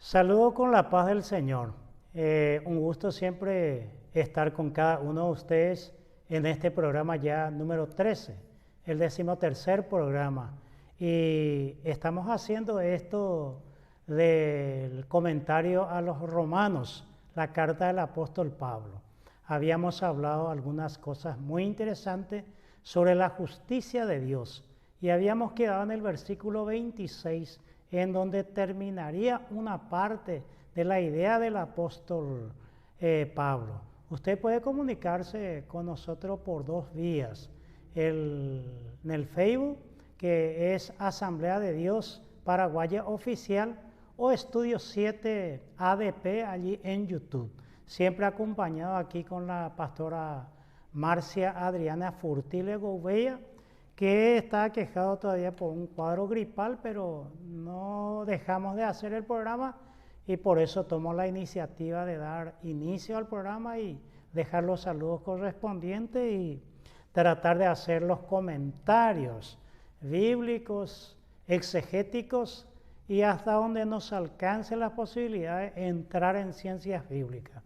Saludo con la paz del Señor. Un gusto siempre estar con cada uno de ustedes en este programa ya número 13, el 13º programa. Y estamos haciendo esto del comentario a los romanos, la carta del apóstol Pablo. Habíamos hablado algunas cosas muy interesantes sobre la justicia de Dios y habíamos quedado en el versículo 26, en donde terminaría una parte de la idea del apóstol Pablo. Usted puede comunicarse con nosotros por dos vías. En el Facebook, que es Asamblea de Dios Paraguaya Oficial, o Estudio 7 ADP allí en YouTube. Siempre acompañado aquí con la pastora Marcia Adriana Furtile Gouveia, que está quejado todavía por un cuadro gripal, pero no dejamos de hacer el programa y por eso tomo la iniciativa de dar inicio al programa y dejar los saludos correspondientes y tratar de hacer los comentarios bíblicos, exegéticos y hasta donde nos alcance la posibilidad de entrar en ciencias bíblicas.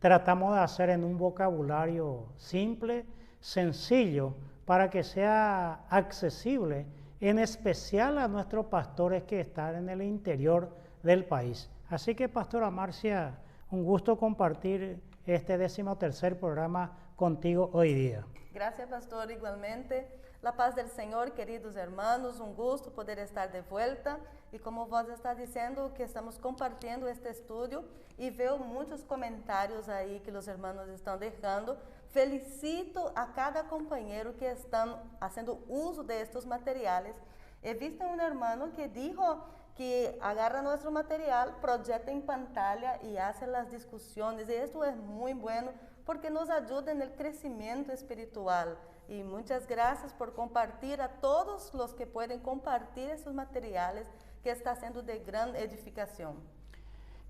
Tratamos de hacer en un vocabulario simple, sencillo, para que sea accesible, en especial a nuestros pastores que están en el interior del país. Así que, pastora Marcia, un gusto compartir este 13º programa contigo hoy día. Gracias, pastor, igualmente. La paz del Señor, queridos hermanos, un gusto poder estar de vuelta. Y como vos está diciendo que estamos compartiendo este estudio y veo muchos comentarios ahí que los hermanos están dejando. Felicito a cada compañero que están haciendo uso de estos materiales. He visto un hermano que dijo que agarra nuestro material, proyecta en pantalla y hace las discusiones. Y esto es muy bueno porque nos ayuda en el crecimiento espiritual. Y muchas gracias por compartir a todos los que pueden compartir esos materiales que está siendo de gran edificación.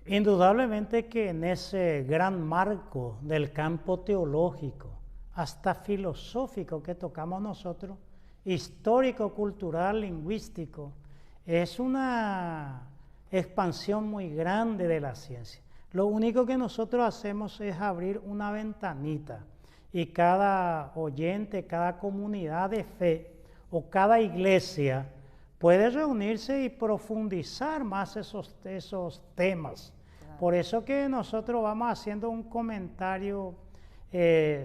Indudablemente que en ese gran marco del campo teológico, hasta filosófico que tocamos nosotros, histórico, cultural, lingüístico, es una expansión muy grande de la ciencia. Lo único que nosotros hacemos es abrir una ventanita y cada oyente, cada comunidad de fe o cada iglesia puede reunirse y profundizar más esos temas. Por eso que nosotros vamos haciendo un comentario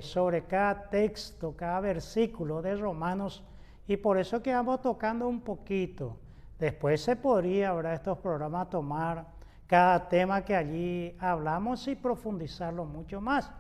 sobre cada texto, cada versículo de Romanos, y por eso que vamos tocando un poquito. Después se podría, ¿verdad?, estos programas tomar cada tema que allí hablamos y profundizarlo mucho más.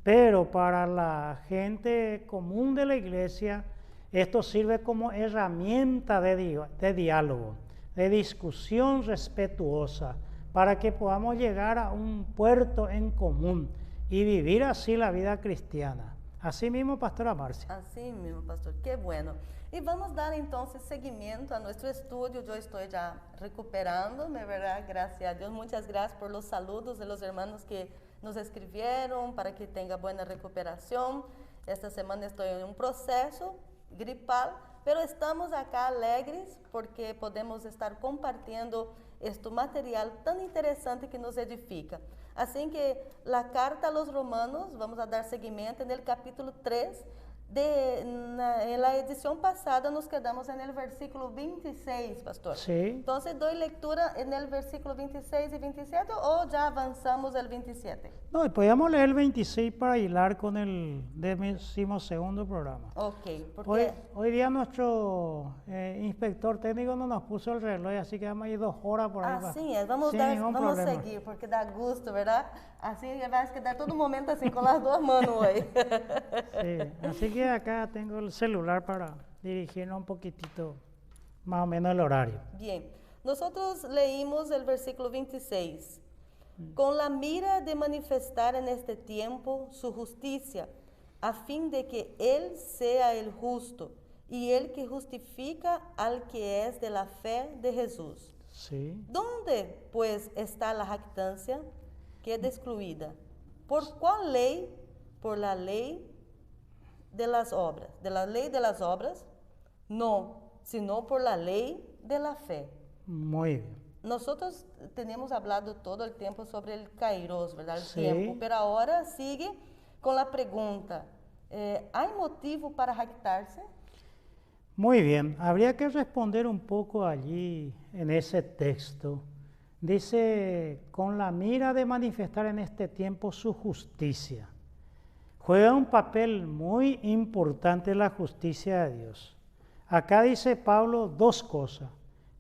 Pero para la gente común de la iglesia, esto sirve como herramienta de diálogo, de discusión respetuosa, para que podamos llegar a un puerto en común y vivir así la vida cristiana. Así mismo, pastora Marcia. Así mismo, pastor, qué bueno. Y vamos a dar entonces seguimiento a nuestro estudio. Yo estoy ya recuperándome, ¿verdad? Gracias a Dios. Muchas gracias por los saludos de los hermanos que nos escribieron para que tenga buena recuperación. Esta semana estoy en un proceso gripal, pero estamos acá alegres porque podemos estar compartiendo este material tan interesante que nos edifica. Así que la carta a los romanos, vamos a dar seguimiento en el capítulo 3. En la edición pasada nos quedamos en el versículo 26, pastor. Sí. Entonces, ¿doy lectura en el versículo 26 y 27 o ya avanzamos al 27? No, podríamos leer el 26 para hilar con el 12º programa. Ok. Porque Hoy día nuestro inspector técnico no nos puso el reloj, así que vamos a ir 2 horas por ahí. Así es, vamos a seguir, porque da gusto, ¿verdad? Así va a quedar todo momento así con las dos manos hoy. Sí, así que acá tengo el celular para dirigirnos un poquitito más o menos el horario. Bien, nosotros leímos el versículo 26. Con la mira de manifestar en este tiempo su justicia, a fin de que Él sea el justo y el que justifica al que es de la fe de Jesús. Sí. ¿Dónde, pues, está la jactancia? Queda excluida. ¿Por cuál ley? Por la ley de las obras. ¿De la ley de las obras? No, sino por la ley de la fe. Muy bien. nosotros tenemos hablado todo el tiempo sobre el kairos, ¿verdad? El Sí. tiempo, pero ahora sigue con la pregunta, ¿hay motivo para jactarse? Muy bien, habría que responder un poco allí en ese texto. Dice, con la mira de manifestar en este tiempo su justicia. Juega un papel muy importante la justicia de Dios. Acá dice Pablo dos cosas,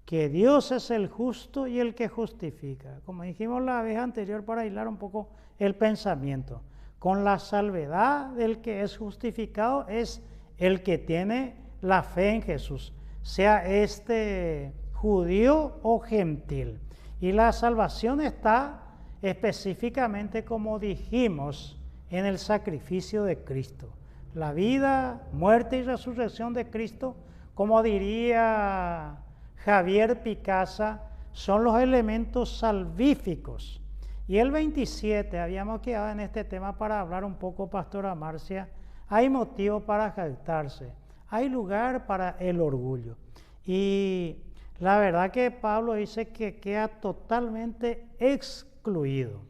que Dios es el justo y el que justifica. Como dijimos la vez anterior para hilar un poco el pensamiento, con la salvedad del que es justificado es el que tiene la fe en Jesús, sea este judío o gentil. Y la salvación está específicamente, como dijimos, en el sacrificio de Cristo. La vida, muerte y resurrección de Cristo, como diría Javier Picasa, son los elementos salvíficos. Y el 27, habíamos quedado en este tema para hablar un poco, Pastora Marcia, hay motivo para jactarse, hay lugar para el orgullo. Y la verdad que Pablo dice que queda totalmente excluido.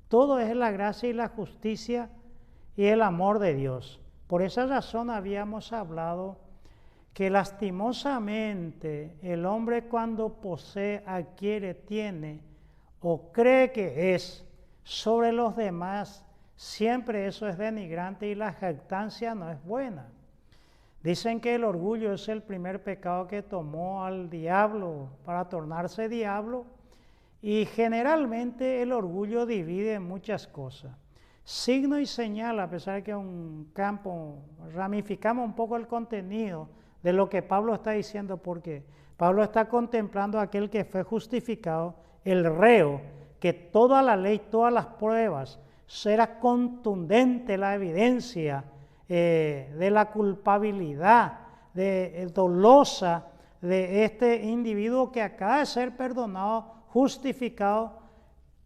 Todo es la gracia y la justicia y el amor de Dios. Por esa razón habíamos hablado que lastimosamente el hombre cuando posee, adquiere, tiene o cree que es sobre los demás, siempre eso es denigrante y la jactancia no es buena. Dicen que el orgullo es el primer pecado que tomó al diablo para tornarse diablo, y generalmente el orgullo divide en muchas cosas. Signo y señal, a pesar de que es un campo, ramificamos un poco el contenido de lo que Pablo está diciendo, porque Pablo está contemplando a aquel que fue justificado, el reo, que toda la ley, todas las pruebas, será contundente la evidencia de la culpabilidad dolosa de este individuo que acaba de ser perdonado, justificado.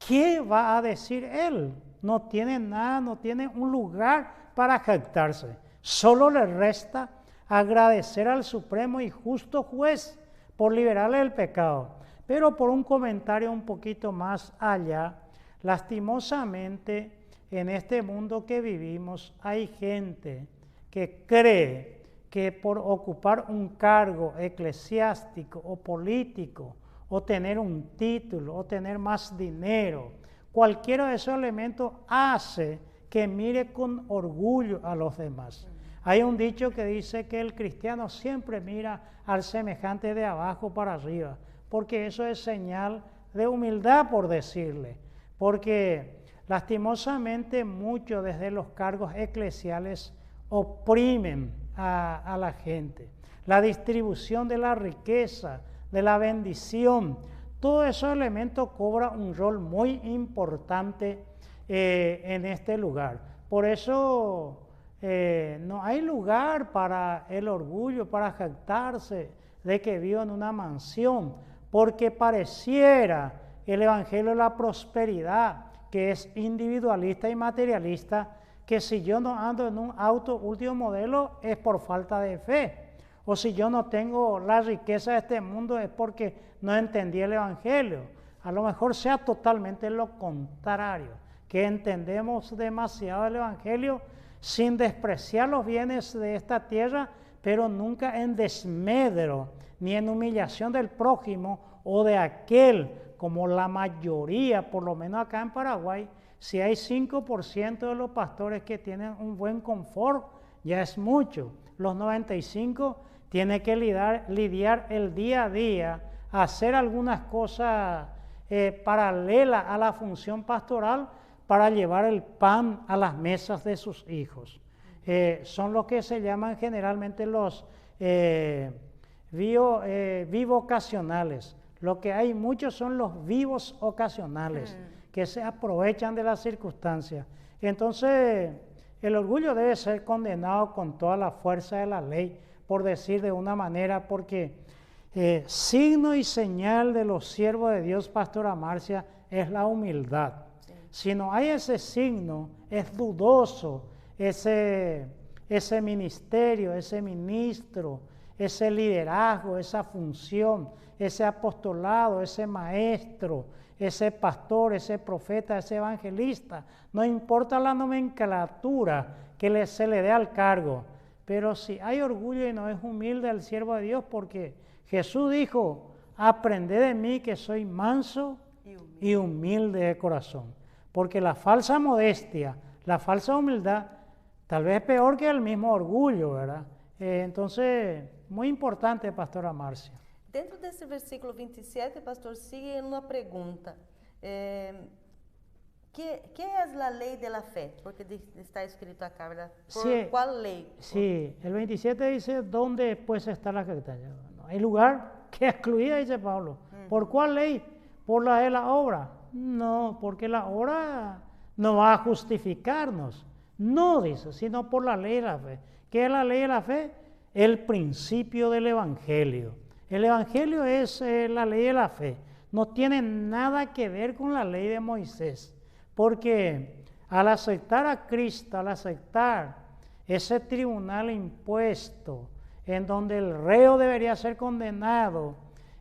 ¿Qué va a decir él? No tiene nada, no tiene un lugar para jactarse. Solo le resta agradecer al supremo y justo juez por liberarle del pecado. Pero por un comentario un poquito más allá, lastimosamente en este mundo que vivimos hay gente que cree que por ocupar un cargo eclesiástico o político, o tener un título, o tener más dinero, cualquiera de esos elementos hace que mire con orgullo a los demás. Hay un dicho que dice que el cristiano siempre mira al semejante de abajo para arriba, porque eso es señal de humildad, por decirle, porque lastimosamente muchos desde los cargos eclesiales oprimen a la gente. La distribución de la riqueza, de la bendición, todos esos elementos cobran un rol muy importante en este lugar. Por eso no hay lugar para el orgullo, para jactarse de que vivo en una mansión, porque pareciera el evangelio de la prosperidad, que es individualista y materialista, que si yo no ando en un auto último modelo es por falta de fe, o si yo no tengo la riqueza de este mundo es porque no entendí el evangelio. A lo mejor sea totalmente lo contrario, que entendemos demasiado el evangelio sin despreciar los bienes de esta tierra, pero nunca en desmedro ni en humillación del prójimo o de aquel, como la mayoría, por lo menos acá en Paraguay. Si hay 5% de los pastores que tienen un buen confort, ya es mucho. Los 95% tienen que lidiar el día a día, hacer algunas cosas paralelas a la función pastoral para llevar el pan a las mesas de sus hijos. Son los que se llaman generalmente los bivocacionales. Lo que hay muchos son los vivos ocasionales, que se aprovechan de las circunstancias. Entonces, el orgullo debe ser condenado con toda la fuerza de la ley, por decir de una manera, porque signo y señal de los siervos de Dios, Pastora Marcia, es la humildad. Sí. Si no hay ese signo, es dudoso ese ministerio, ese ministro, ese liderazgo, esa función, ese apostolado, ese maestro, ese pastor, ese profeta, ese evangelista. No importa la nomenclatura que se le dé al cargo, pero si hay orgullo y no es humilde el siervo de Dios, porque Jesús dijo, aprended de mí que soy manso y humilde de corazón. Porque la falsa modestia, la falsa humildad, tal vez es peor que el mismo orgullo, ¿verdad? Entonces, muy importante, pastora Márcia. Dentro desse versículo 27, pastor, sigue uma pergunta. ¿Qué es la ley de la fe? Porque está escrito acá, ¿verdad? ¿Por Sí, cuál ley? Sí, el 27 dice, ¿dónde pues está la secretaria? No hay lugar que excluida, dice Pablo. ¿Por cuál ley? ¿Por la de la obra? No, porque la obra no va a justificarnos. No, dice, sino por la ley de la fe. ¿Qué es la ley de la fe? El principio del Evangelio. El Evangelio es la ley de la fe. No tiene nada que ver con la ley de Moisés. Porque al aceptar a Cristo, al aceptar ese tribunal impuesto, en donde el reo debería ser condenado,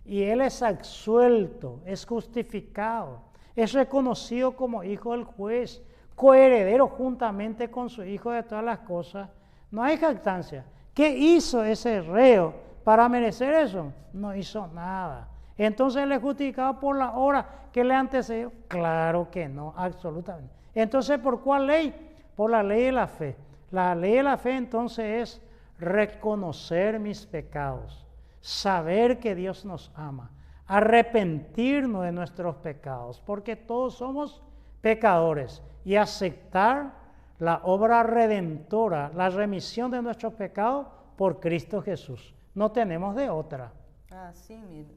y él es absuelto, es justificado, es reconocido como hijo del juez, coheredero juntamente con su hijo de todas las cosas, no hay jactancia. ¿Qué hizo ese reo para merecer eso? No hizo nada. Entonces él es justificado por la obra que le antecedió. Claro que no, absolutamente. Entonces, ¿por cuál ley? Por la ley de la fe. La ley de la fe entonces es reconocer mis pecados, saber que Dios nos ama, arrepentirnos de nuestros pecados, porque todos somos pecadores, y aceptar la obra redentora, la remisión de nuestros pecados por Cristo Jesús. No tenemos de otra. Así mismo.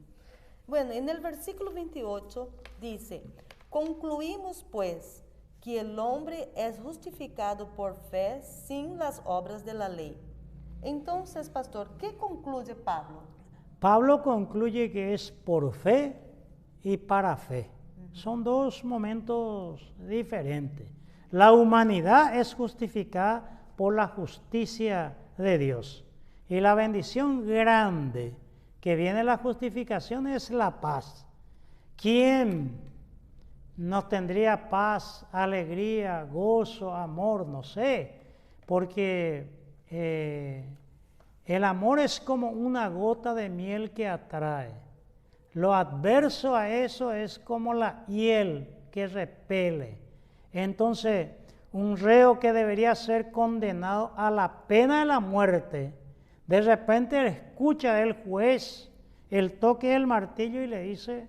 Bueno, en el versículo 28 dice, concluimos pues que el hombre es justificado por fe sin las obras de la ley. Entonces, pastor, ¿qué concluye Pablo? Pablo concluye que es por fe y para fe. Son dos momentos diferentes. La humanidad es justificada por la justicia de Dios. Y la bendición grande que viene de la justificación es la paz. ¿Quién no tendría paz, alegría, gozo, amor? No sé, porque el amor es como una gota de miel que atrae. Lo adverso a eso es como la hiel que repele. Entonces, un reo que debería ser condenado a la pena de la muerte, de repente escucha del juez el toque del martillo y le dice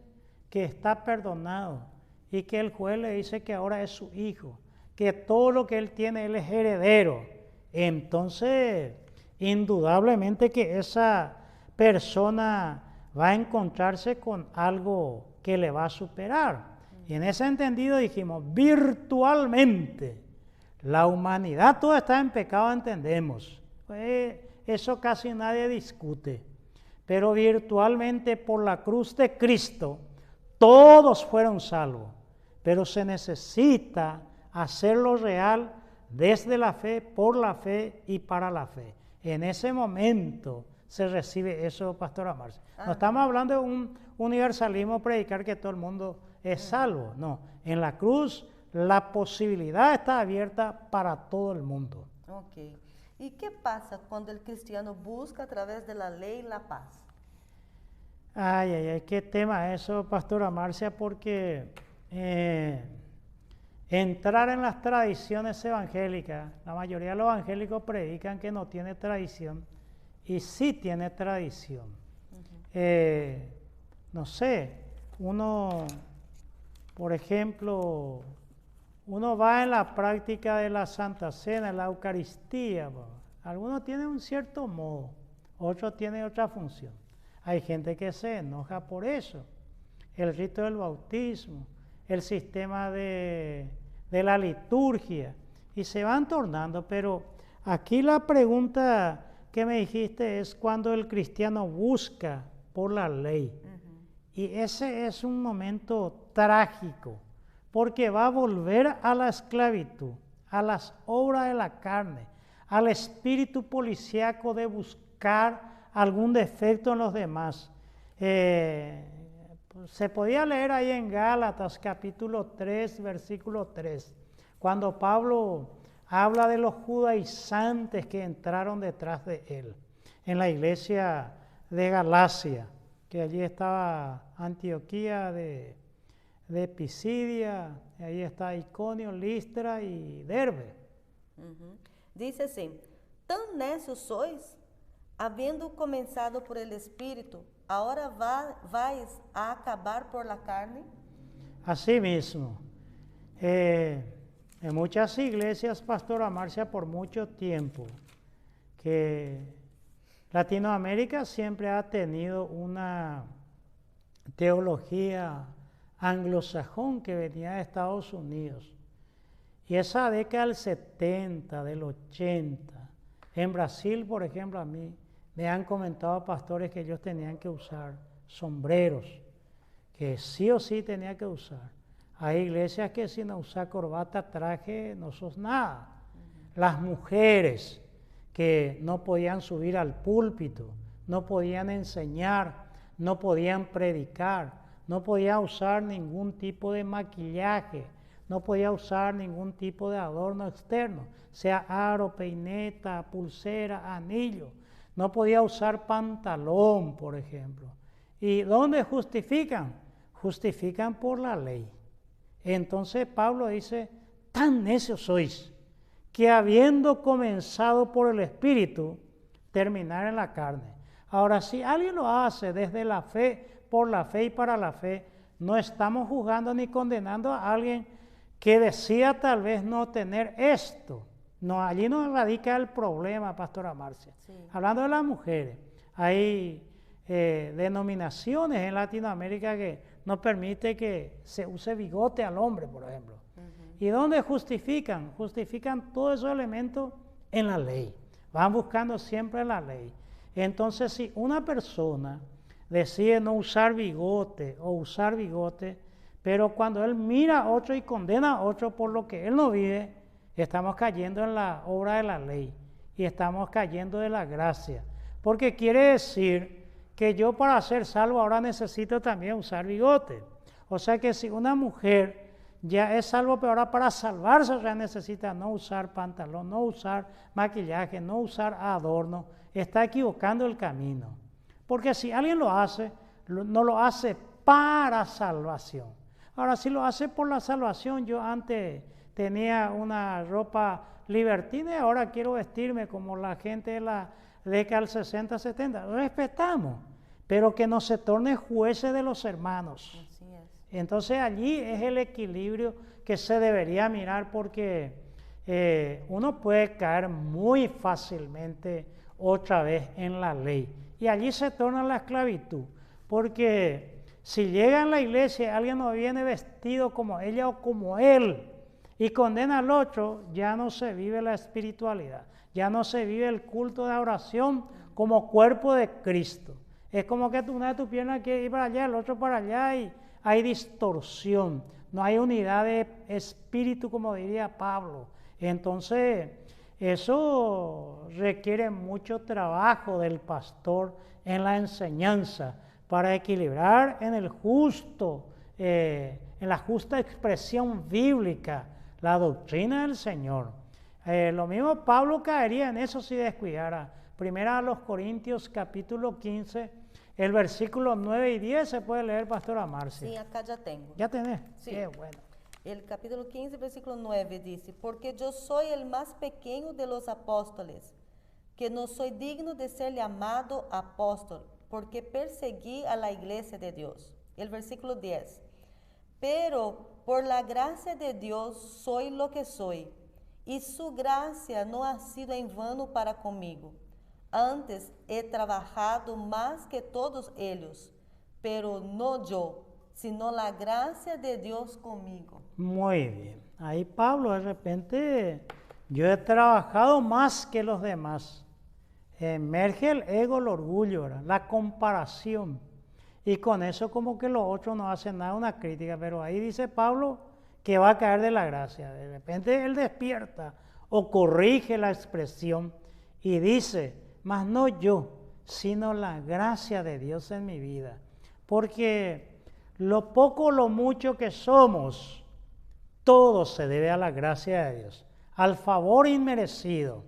que está perdonado, y que el juez le dice que ahora es su hijo, que todo lo que él tiene, él es heredero. Entonces, indudablemente que esa persona va a encontrarse con algo que le va a superar. Y en ese entendido dijimos, virtualmente, la humanidad toda está en pecado, entendemos. Eso casi nadie discute. Pero virtualmente por la cruz de Cristo, todos fueron salvos. Pero se necesita hacerlo real desde la fe, por la fe y para la fe. En ese momento se recibe eso, pastora Márcia. No estamos hablando de un universalismo, predicar que todo el mundo es salvo. No, en la cruz la posibilidad está abierta para todo el mundo. Ok. ¿Y qué pasa cuando el cristiano busca a través de la ley la paz? Ay, ay, ay, qué tema eso, pastora Márcia, porque entrar en las tradiciones evangélicas, la mayoría de los evangélicos predican que no tiene tradición, y sí tiene tradición. No sé, uno, por ejemplo, uno va en la práctica de la Santa Cena, en la Eucaristía, algunos tienen un cierto modo, otros tienen otra función. Hay gente que se enoja por eso. El rito del bautismo, el sistema de la liturgia, y se van tornando. Pero aquí la pregunta que me dijiste es cuando el cristiano busca por la ley. Y ese es un momento trágico, porque va a volver a la esclavitud, a las obras de la carne, al espíritu policíaco de buscar algún defecto en los demás. Se podía leer ahí en Gálatas capítulo 3, versículo 3, cuando Pablo habla de los judaizantes que entraron detrás de él, en la iglesia de Galacia, que allí estaba Antioquía de Pisidia, ahí está Iconio, Listra y Derbe. Dice assim: tão necios sois, havendo comenzado por el Espírito, ahora vais a acabar por la carne. Así mismo, en muchas iglesias, Pastora Marcia, por mucho tiempo, que Latinoamérica siempre ha tenido una teología anglosajón que venía de Estados Unidos. Y esa década del 70, del 80, en Brasil, por ejemplo, a mí me han comentado pastores que ellos tenían que usar sombreros, que sí o sí tenía que usar. Hay iglesias que sin usar corbata, traje, no sos nada. Las mujeres que no podían subir al púlpito, no podían enseñar, no podían predicar, no podían usar ningún tipo de maquillaje, no podía usar ningún tipo de adorno externo, sea aro, peineta, pulsera, anillo. No podía usar pantalón, por ejemplo. ¿Y dónde justifican? Justifican por la ley. Entonces Pablo dice, tan necios sois, que habiendo comenzado por el Espíritu, terminar en la carne. Ahora, si alguien lo hace desde la fe, por la fe y para la fe, no estamos juzgando ni condenando a alguien que decía tal vez no tener esto. No, allí no radica el problema, Pastora Marcia. Sí. Hablando de las mujeres, hay denominaciones en Latinoamérica que no permite que se use bigote al hombre, por ejemplo. ¿Y dónde justifican? Justifican todos esos elementos en la ley. Van buscando siempre la ley. Entonces, si una persona decide no usar bigote o usar bigote, pero cuando él mira a otro y condena a otro por lo que él no vive, estamos cayendo en la obra de la ley y estamos cayendo de la gracia. Porque quiere decir que yo para ser salvo ahora necesito también usar bigote. O sea que si una mujer ya es salvo, pero ahora para salvarse ya necesita no usar pantalón, no usar maquillaje, no usar adorno, está equivocando el camino. Porque si alguien lo hace, no lo hace para salvación. Ahora, si lo hace por la salvación, yo antes tenía una ropa libertina y ahora quiero vestirme como la gente de la década del 60, 70. Respetamos, pero que no se torne jueces de los hermanos. Así es. Entonces allí es el equilibrio que se debería mirar porque uno puede caer muy fácilmente otra vez en la ley. Y allí se torna la esclavitud, porque si llega en la iglesia alguien no viene vestido como ella o como él y condena al otro, ya no se vive la espiritualidad, ya no se vive el culto de oración como cuerpo de Cristo. Es como que una de tus piernas quiere ir para allá, el otro para allá y hay distorsión, no hay unidad de espíritu como diría Pablo. Entonces, eso requiere mucho trabajo del pastor en la enseñanza para equilibrar en el justo, en la justa expresión bíblica, la doctrina del Señor. Lo mismo Pablo caería en eso si descuidara. Primera a los Corintios capítulo 15, el versículo 9 y 10 se puede leer, Pastora Marcia. Sí, acá ya tengo. ¿Ya tenés? Sí. Qué bueno. El capítulo 15, versículo 9 dice, porque yo soy el más pequeño de los apóstoles, que no soy digno de ser llamado apóstol, porque perseguí a la iglesia de Dios. El versículo 10, pero por la gracia de Dios soy lo que soy, y su gracia no ha sido en vano para conmigo. Antes he trabajado más que todos ellos, pero no yo, sino la gracia de Dios conmigo. Muy bien. Ahí Pablo de repente, yo he trabajado más que los demás. Emerge el ego, el orgullo, ¿verdad? La comparación. Y con eso como que los otros no hacen nada, una crítica. Pero ahí dice Pablo que va a caer de la gracia. De repente él despierta o corrige la expresión y dice, mas no yo, sino la gracia de Dios en mi vida. Porque lo poco o lo mucho que somos, todo se debe a la gracia de Dios, al favor inmerecido.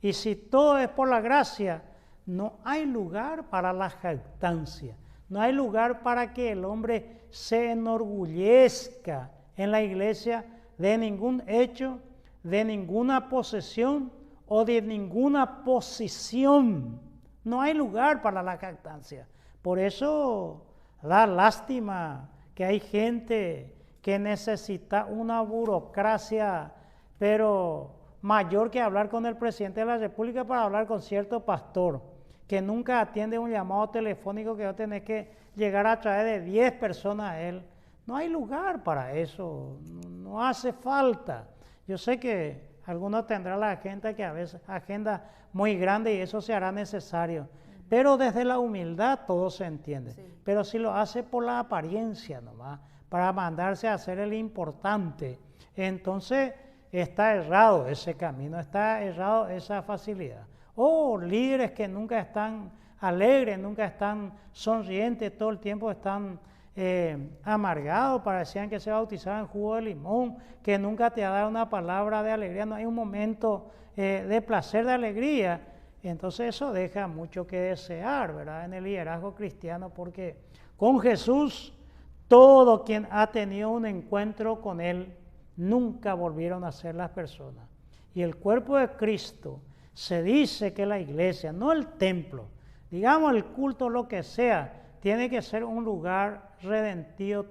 Y si todo es por la gracia, no hay lugar para la jactancia, no hay lugar para que el hombre se enorgullezca en la iglesia de ningún hecho, de ninguna posesión o de ninguna posición. No hay lugar para la jactancia. Por eso da lástima que hay gente que necesita una burocracia, pero mayor que hablar con el presidente de la República para hablar con cierto pastor, que nunca atiende un llamado telefónico que va a tener que llegar a través de 10 personas a él. No hay lugar para eso, no hace falta. Yo sé que algunos tendrán la agenda que a veces agenda muy grande y eso se hará necesario, pero desde la humildad todo se entiende. Sí. Pero si lo hace por la apariencia nomás, para mandarse a hacer el importante, entonces está errado ese camino, está errado esa facilidad. O líderes que nunca están alegres, nunca están sonrientes, todo el tiempo están amargados, parecían que se bautizaban en jugo de limón, que nunca te ha dado una palabra de alegría, no hay un momento de placer, de alegría. Entonces eso deja mucho que desear, ¿verdad? En el liderazgo cristiano, porque con Jesús, todo quien ha tenido un encuentro con Él, nunca volvieron a ser las personas. Y el cuerpo de Cristo, se dice que la iglesia, no el templo, digamos el culto, lo que sea, tiene que ser un lugar redentivo,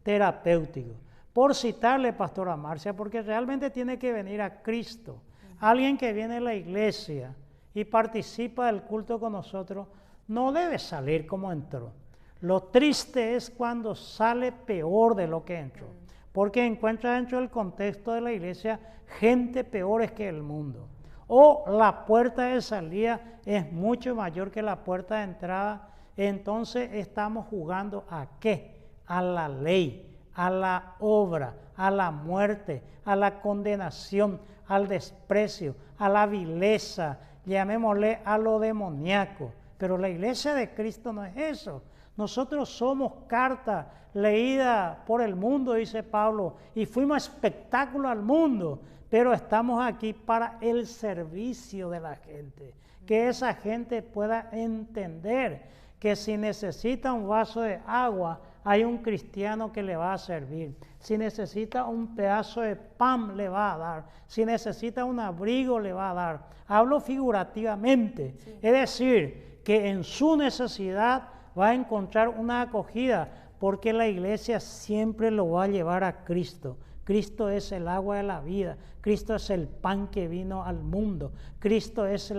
terapéutico. Por citarle, Pastora Marcia, porque realmente tiene que venir a Cristo. Alguien que viene a la iglesia y participa del culto con nosotros, no debe salir como entró. Lo triste es cuando sale peor de lo que entró, porque encuentra dentro del contexto de la iglesia gente peores que el mundo. O la puerta de salida es mucho mayor que la puerta de entrada. Entonces estamos jugando ¿a qué? A la ley, a la obra, a la muerte, a la condenación, al desprecio, a la vileza, llamémosle a lo demoníaco. Pero la iglesia de Cristo no es eso. Nosotros somos carta leída por el mundo, dice Pablo, y fuimos espectáculo al mundo, pero estamos aquí para el servicio de la gente, que esa gente pueda entender que si necesita un vaso de agua, hay un cristiano que le va a servir. Si necesita un pedazo de pan, le va a dar. Si necesita un abrigo, le va a dar. Hablo figurativamente, sí. Es decir, que en su necesidad va a encontrar una acogida, porque la iglesia siempre lo va a llevar a Cristo. Cristo es el agua de la vida, Cristo es el pan que vino al mundo, Cristo es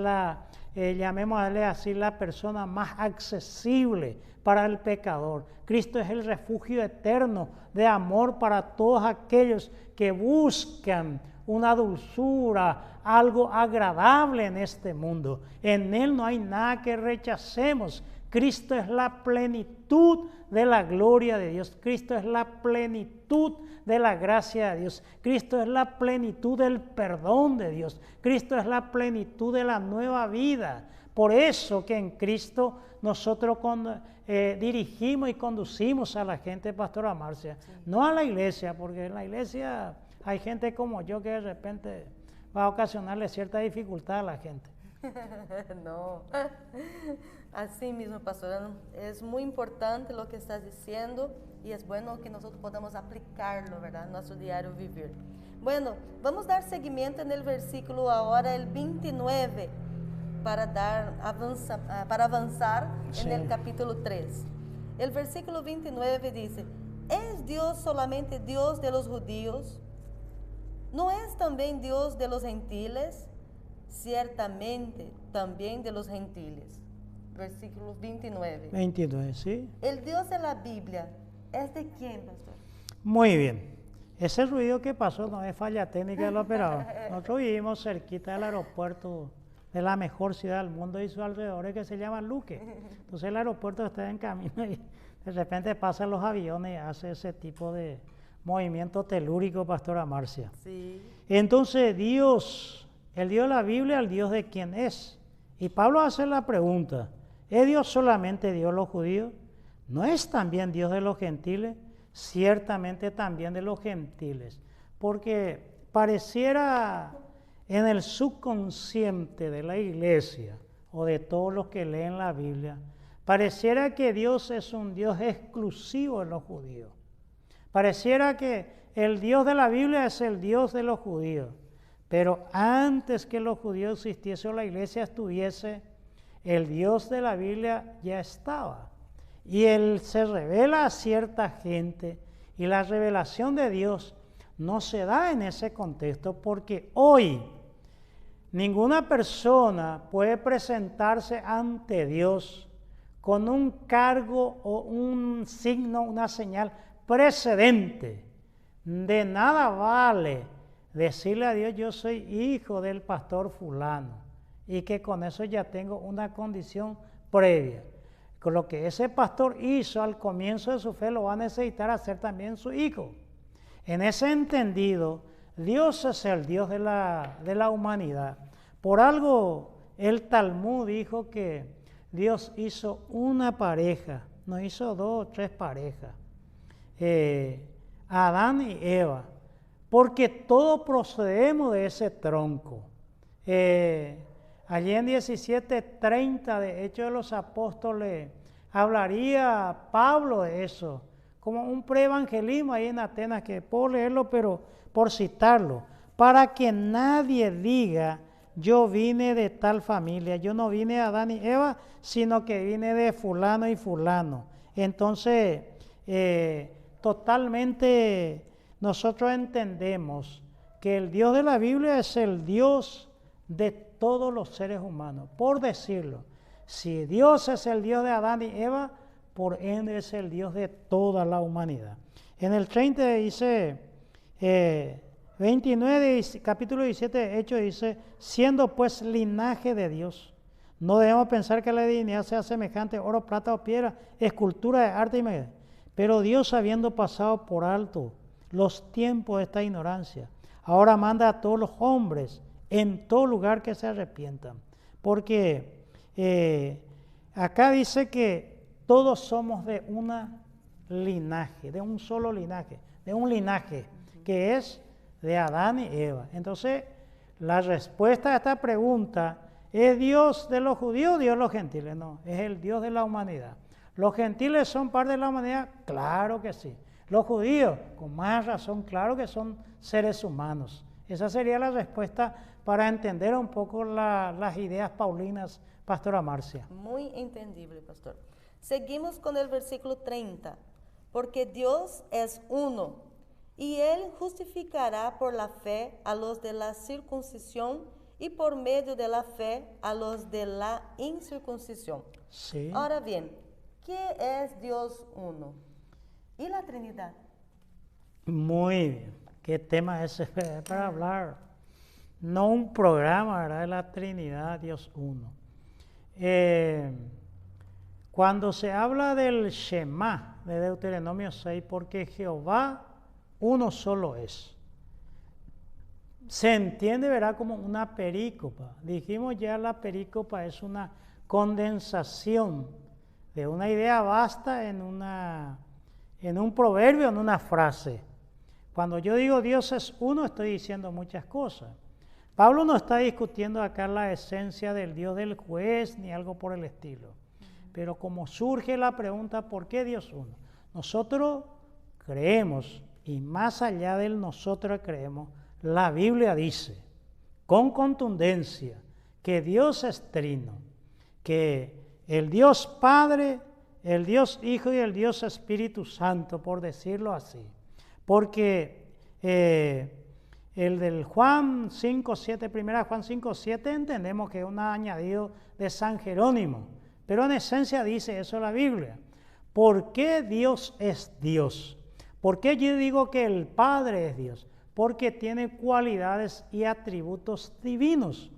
llamémosle así, la persona más accesible para el pecador. Cristo es el refugio eterno de amor para todos aquellos que buscan una dulzura, algo agradable en este mundo. En Él no hay nada que rechacemos. Cristo es la plenitud de la gloria de Dios. Cristo es la plenitud de la gracia de Dios. Cristo es la plenitud del perdón de Dios. Cristo es la plenitud de la nueva vida. Por eso que en Cristo nosotros dirigimos y conducimos a la gente, Pastora Marcia. Sí. No a la iglesia, porque en la iglesia hay gente como yo que de repente va a ocasionarle cierta dificultad a la gente. No, así mismo, pastor, es muy importante lo que estás diciendo y es bueno que nosotros podamos aplicarlo, ¿verdad?, en nuestro diario vivir. Bueno, vamos a dar seguimiento en el versículo ahora, el 29, para avanzar sí. En el capítulo 3. El versículo 29 dice: ¿es Dios solamente Dios de los judíos? ¿No es también Dios de los gentiles? Ciertamente también de los gentiles. Versículo 29. 29, sí. El Dios de la Biblia, ¿es de quién, pastor? Muy bien. Ese ruido que pasó no es falla técnica del operador. Nosotros vivimos cerquita del aeropuerto de la mejor ciudad del mundo y sus alrededores, que se llama Luque. Entonces el aeropuerto está en camino y de repente pasan los aviones y hace ese tipo de movimiento telúrico, Pastora Marcia. Sí. Entonces Dios, el Dios de la Biblia, el Dios de quién es Y Pablo hace la pregunta, ¿es Dios solamente Dios de los judíos? ¿No es también Dios de los gentiles? Ciertamente también de los gentiles, porque pareciera en el subconsciente de la iglesia o de todos los que leen la Biblia, pareciera que Dios es un Dios exclusivo de los judíos. Pareciera que el Dios de la Biblia es el Dios de los judíos, pero antes que los judíos existiesen o la iglesia estuviese, el Dios de la Biblia ya estaba. Y Él se revela a cierta gente y la revelación de Dios no se da en ese contexto porque hoy ninguna persona puede presentarse ante Dios con un cargo o un signo, una señal precedente. De nada vale decirle a Dios, yo soy hijo del pastor fulano, y que con eso ya tengo una condición previa. Con lo que ese pastor hizo al comienzo de su fe, lo va a necesitar hacer también su hijo. En ese entendido, Dios es el Dios de la humanidad. Por algo, el Talmud dijo que Dios hizo una pareja, no hizo 2 o 3 parejas, Adán y Eva, porque todos procedemos de ese tronco. Allí en 17:30 de Hechos de los Apóstoles hablaría Pablo de eso, como un preevangelismo ahí en Atenas, que puedo leerlo, pero por citarlo, para que nadie diga, yo vine de tal familia, yo no vine de Adán y Eva, sino que vine de fulano y fulano. Entonces, totalmente nosotros entendemos que el Dios de la Biblia es el Dios de todos los seres humanos, por decirlo. Si Dios es el Dios de Adán y Eva, por ende es el Dios de toda la humanidad. En el 30 dice, 29, capítulo 17 de Hechos dice, siendo pues linaje de Dios, no debemos pensar que la divinidad sea semejante a oro, plata o piedra, escultura de arte y media. Pero Dios, habiendo pasado por alto los tiempos de esta ignorancia, ahora manda a todos los hombres en todo lugar que se arrepientan. Porque acá dice que todos somos de una linaje, de un solo linaje, de un linaje que es de Adán y Eva. Entonces, la respuesta a esta pregunta, ¿es Dios de los judíos o Dios de los gentiles? No, es el Dios de la humanidad. ¿Los gentiles son parte de la humanidad? Claro que sí. Los judíos, con más razón, claro que son seres humanos. Esa sería la respuesta para entender un poco las ideas paulinas, Pastora Marcia. Muy entendible, pastor. Seguimos con el versículo 30. Porque Dios es uno, y Él justificará por la fe a los de la circuncisión y por medio de la fe a los de la incircuncisión. Sí. Ahora bien, ¿qué es Dios uno? ¿Y la Trinidad? Muy bien. ¿Qué tema es ese para hablar? No un programa, ¿verdad? De la Trinidad, Dios uno. Cuando se habla del Shema de Deuteronomio 6, porque Jehová uno solo es, se entiende, ¿verdad?, como una perícopa. Dijimos ya, la perícopa es una condensación de una idea vasta en un proverbio, en una frase. Cuando yo digo Dios es uno, estoy diciendo muchas cosas. Pablo no está discutiendo acá la esencia del Dios del juez ni algo por el estilo. Pero como surge la pregunta, ¿por qué Dios uno? Nosotros creemos, y más allá del nosotros creemos, la Biblia dice con contundencia que Dios es trino, que el Dios Padre, el Dios Hijo y el Dios Espíritu Santo, por decirlo así. Porque el del Juan 5:7, primera Juan 5:7, entendemos que es un añadido de San Jerónimo, pero en esencia dice eso la Biblia. ¿Por qué Dios es Dios? ¿Por qué yo digo que el Padre es Dios? Porque tiene cualidades y atributos divinos.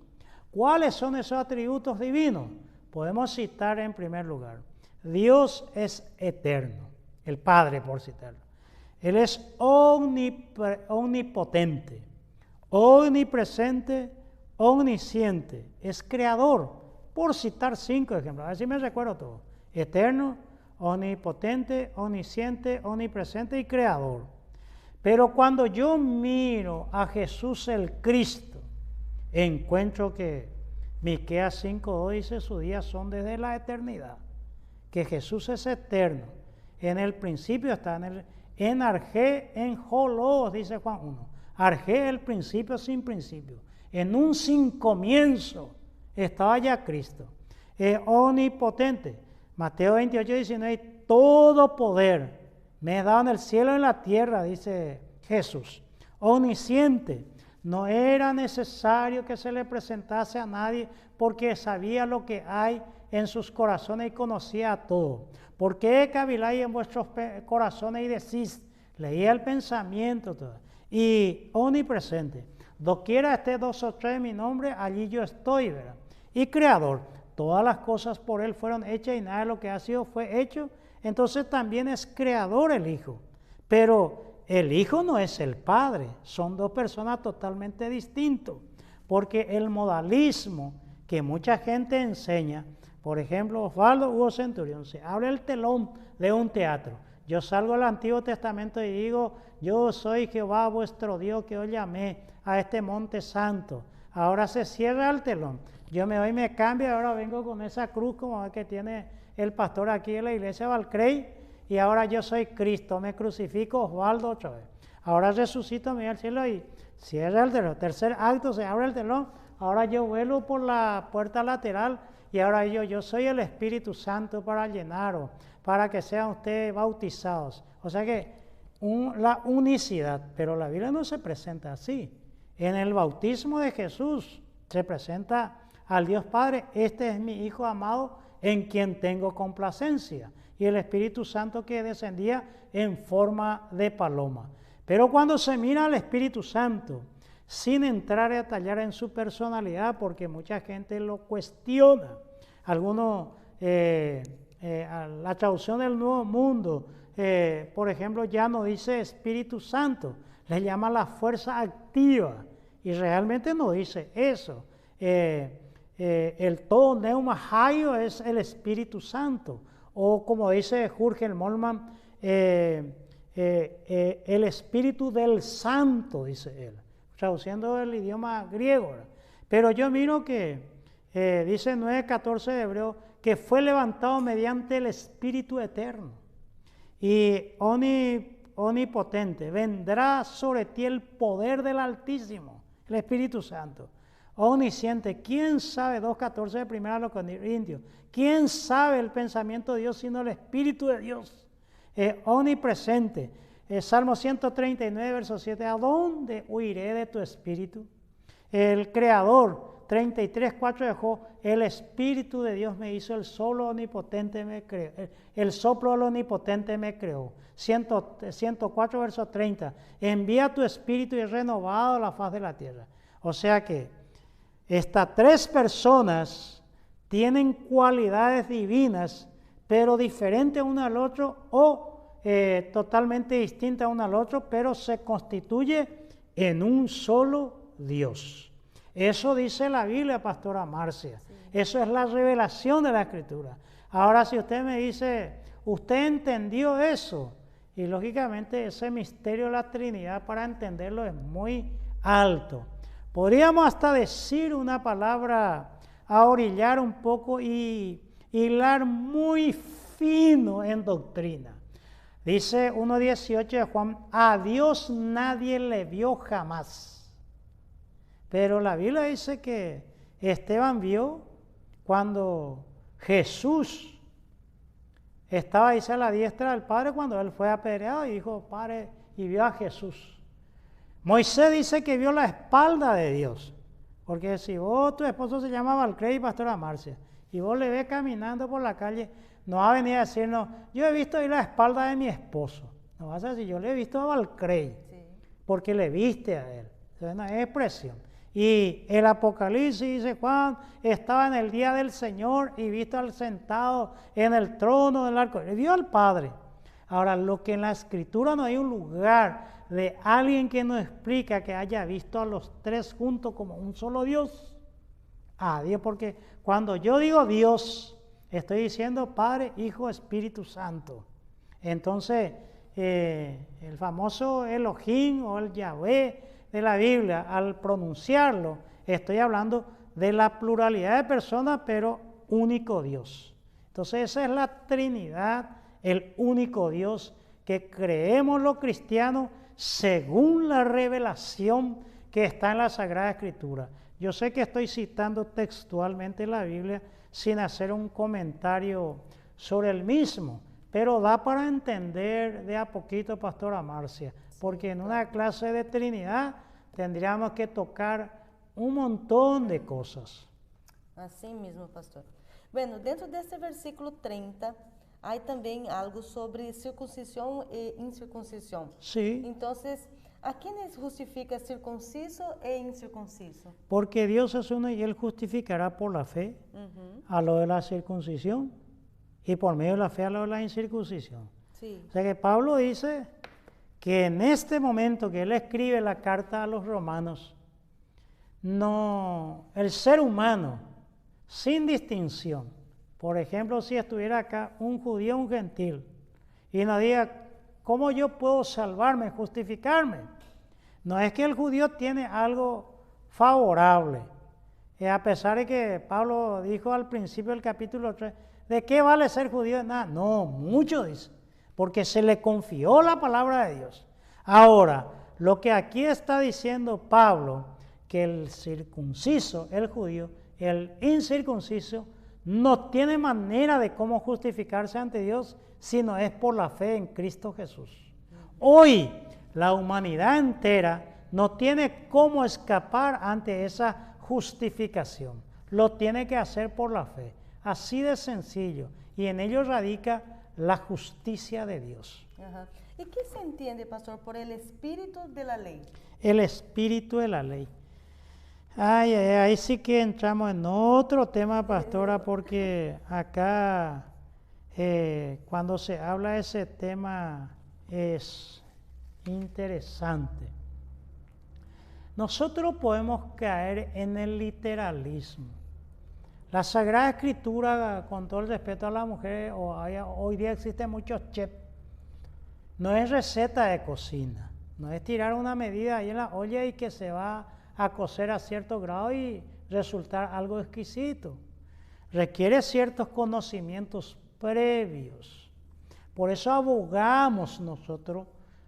¿Cuáles son esos atributos divinos? Podemos citar en primer lugar. Dios es eterno, el Padre por citarlo. Él es omnipotente, omnipresente, omnisciente, es creador. por citar 5 ejemplos, a ver si me recuerdo todo. Eterno, omnipotente, omnisciente, omnipresente y creador. Pero cuando yo miro a Jesús el Cristo, encuentro que Miqueas 5:2 dice: sus días son desde la eternidad, que Jesús es eterno. En el principio está, en Arge, en Jolós, dice Juan 1. Arge, el principio sin principio. En un sin comienzo estaba ya Cristo. Omnipotente. Mateo 28:19, todo poder me he dado en el cielo y en la tierra, dice Jesús. Omnisciente. No era necesario que se le presentase a nadie porque sabía lo que hay en sus corazones y conocía todo. ¿Por qué caviláis en vuestros corazones y decís? Leía el pensamiento todo. Y omnipresente. Doquiera esté 2 o 3 en mi nombre, allí yo estoy, ¿verdad? Y creador. Todas las cosas por él fueron hechas y nada de lo que ha sido fue hecho. Entonces también es creador el Hijo. Pero el Hijo no es el Padre. Son dos personas totalmente distintas. Porque el modalismo que mucha gente enseña, por ejemplo, Osvaldo Hugo Centurión, se abre el telón de un teatro. Yo salgo al Antiguo Testamento y digo: yo soy Jehová vuestro Dios que os llamé a este monte santo. Ahora se cierra el telón. Yo me voy y me cambio y ahora vengo con esa cruz como que tiene el pastor aquí en la iglesia Valcrey. Y ahora yo soy Cristo, me crucifico, Osvaldo otra vez. Ahora resucito, me voy al cielo y cierra el telón. Tercer acto, se abre el telón. Ahora yo vuelo por la puerta lateral y ahora yo soy el Espíritu Santo para llenaros, para que sean ustedes bautizados. O sea que la unicidad, pero la Biblia no se presenta así. En el bautismo de Jesús se presenta al Dios Padre: este es mi Hijo amado en quien tengo complacencia. Y el Espíritu Santo que descendía en forma de paloma. Pero cuando se mira al Espíritu Santo, sin entrar a detallar en su personalidad, porque mucha gente lo cuestiona. Algunos, la traducción del Nuevo Mundo, por ejemplo, ya no dice Espíritu Santo, le llama la fuerza activa, y realmente no dice eso. El todo Neuma Hayo es el Espíritu Santo, o como dice Jürgen Moltmann, el Espíritu del Santo, dice él, traduciendo el idioma griego. Pero yo miro que dice 9:14 de Hebreo, que fue levantado mediante el Espíritu Eterno. Y omnipotente, vendrá sobre ti el poder del Altísimo, el Espíritu Santo. Omnisciente, ¿quién sabe? 2:14 de Primera a los Corintios. ¿Quién sabe el pensamiento de Dios sino el Espíritu de Dios? Omnipresente. Salmo 139, verso 7. ¿A dónde huiré de tu espíritu? El Creador, 33:4 dejó: el Espíritu de Dios me hizo, el soplo omnipotente me creó. El soplo del omnipotente me creó. 104, verso 30. Envía tu Espíritu y renovado la faz de la tierra. O sea que estas tres personas tienen cualidades divinas, pero diferentes uno al otro, o totalmente distintas uno al otro, pero se constituye en un solo Dios. Eso dice la Biblia, pastora Marcia. Sí. Eso es la revelación de la Escritura. Ahora, si usted me dice, ¿usted entendió eso? Y lógicamente ese misterio de la Trinidad, para entenderlo, es muy alto. Podríamos hasta decir una palabra, a orillar un poco y hilar muy fino en doctrina. Dice 1:18 de Juan: a Dios nadie le vio jamás. Pero la Biblia dice que Esteban vio cuando Jesús estaba, dice, a la diestra del Padre, cuando él fue apedreado y dijo: Padre, y vio a Jesús. Moisés dice que vio la espalda de Dios. Porque si vos, tu esposo se llama Valcrey y pastora Marcia, y vos le ves caminando por la calle, no va a venir a decirnos: yo he visto ahí la espalda de mi esposo. No vas a decir: yo le he visto a Valcrey, sí, porque le viste a él. Entonces, no, es expresión. Y el Apocalipsis dice: Juan estaba en el día del Señor y visto al sentado en el trono del arco. Le vio al Padre. Ahora, lo que en la Escritura no hay un lugar de alguien que nos explica que haya visto a los tres juntos como un solo Dios. a Dios, porque cuando yo digo Dios, estoy diciendo Padre, Hijo, Espíritu Santo. Entonces, el famoso Elohim o el Yahvé de la Biblia, al pronunciarlo, estoy hablando de la pluralidad de personas, pero único Dios. Entonces, esa es la Trinidad, el único Dios que creemos los cristianos según la revelación que está en la Sagrada Escritura. Yo sé que estoy citando textualmente la Biblia sin hacer un comentario sobre el mismo, pero da para entender de a poquito, Pastora Marcia, porque en una clase de Trinidad tendríamos que tocar un montón de cosas. Así mismo, pastor. Bueno, dentro de este versículo 30, hay también algo sobre circuncisión e incircuncisión. Sí. Entonces, ¿a quiénes justifica circunciso e incircunciso? Porque Dios es uno y Él justificará por la fe a lo de la circuncisión y por medio de la fe a lo de la incircuncisión. Sí. O sea que Pablo dice que en este momento que él escribe la carta a los romanos, no, el ser humano, sin distinción, por ejemplo, si estuviera acá un judío, un gentil, y nos diga, ¿cómo yo puedo salvarme, justificarme? No es que el judío tiene algo favorable, a pesar de que Pablo dijo al principio del capítulo 3, ¿de qué vale ser judío? Nada, no, mucho dice, porque se le confió la palabra de Dios. Ahora, lo que aquí está diciendo Pablo, que el circunciso, el judío, el incircunciso, no tiene manera de cómo justificarse ante Dios, sino es por la fe en Cristo Jesús. Hoy, la humanidad entera no tiene cómo escapar ante esa justificación. Lo tiene que hacer por la fe. Así de sencillo. Y en ello radica la justicia de Dios. Ajá. ¿Y qué se entiende, pastor, por el espíritu de la ley? El espíritu de la ley. Ay, ahí sí que entramos en otro tema, pastora, porque acá cuando se habla de ese tema es interesante. Nosotros podemos caer en el literalismo. La Sagrada Escritura, con todo el respeto a la mujer, hoy día existen muchos chefs, no es receta de cocina, no es tirar una medida ahí en la olla y que se va a cocer a cierto grado y resultar algo exquisito. Requiere ciertos conocimientos previos. Por eso abogamos nosotros